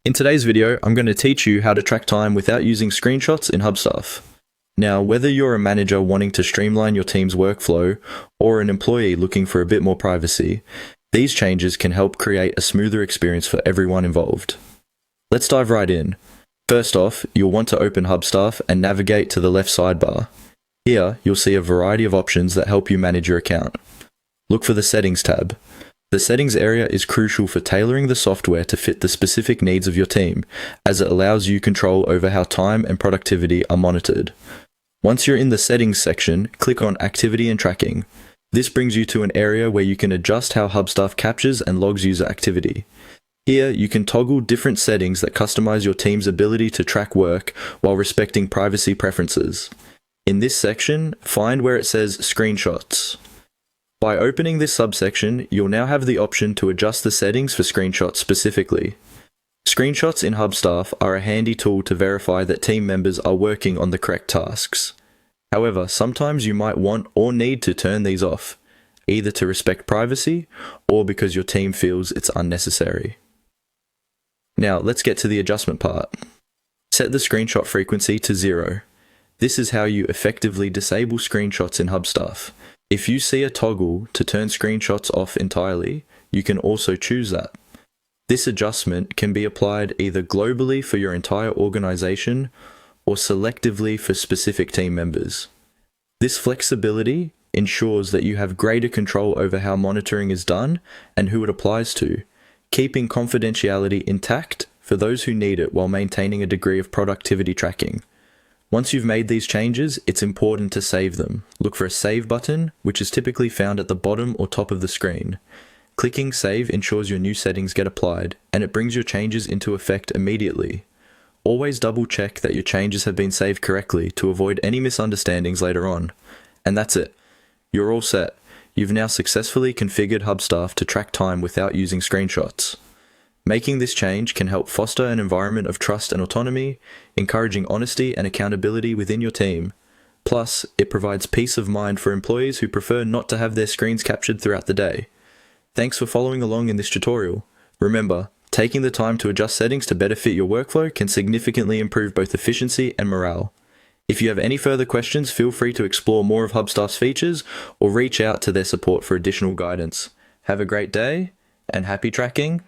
In today's video, I'm going to teach you how to track time without using screenshots in Hubstaff. Now, whether you're a manager wanting to streamline your team's workflow or an employee looking for a bit more privacy, these changes can help create a smoother experience for everyone involved. Let's dive right in. First off, you'll want to open Hubstaff and navigate to the left sidebar. Here, you'll see a variety of options that help you manage your account. Look for the Settings tab. The settings area is crucial for tailoring the software to fit the specific needs of your team, as it allows you control over how time and productivity are monitored. Once you're in the settings section, click on Activity and Tracking. This brings you to an area where you can adjust how Hubstaff captures and logs user activity. Here, you can toggle different settings that customize your team's ability to track work while respecting privacy preferences. In this section, find where it says Screenshots. By opening this subsection, you'll now have the option to adjust the settings for screenshots specifically. Screenshots in Hubstaff are a handy tool to verify that team members are working on the correct tasks. However, sometimes you might want or need to turn these off, either to respect privacy or because your team feels it's unnecessary. Now, let's get to the adjustment part. Set the screenshot frequency to 0. This is how you effectively disable screenshots in Hubstaff. If you see a toggle to turn screenshots off entirely, you can also choose that. This adjustment can be applied either globally for your entire organization or selectively for specific team members. This flexibility ensures that you have greater control over how monitoring is done and who it applies to, keeping confidentiality intact for those who need it while maintaining a degree of productivity tracking. Once you've made these changes, it's important to save them. Look for a Save button, which is typically found at the bottom or top of the screen. Clicking Save ensures your new settings get applied, and it brings your changes into effect immediately. Always double check that your changes have been saved correctly to avoid any misunderstandings later on. And that's it. You're all set. You've now successfully configured Hubstaff to track time without using screenshots. Making this change can help foster an environment of trust and autonomy, encouraging honesty and accountability within your team. Plus, it provides peace of mind for employees who prefer not to have their screens captured throughout the day. Thanks for following along in this tutorial. Remember, taking the time to adjust settings to better fit your workflow can significantly improve both efficiency and morale. If you have any further questions, feel free to explore more of Hubstaff's features or reach out to their support for additional guidance. Have a great day and happy tracking!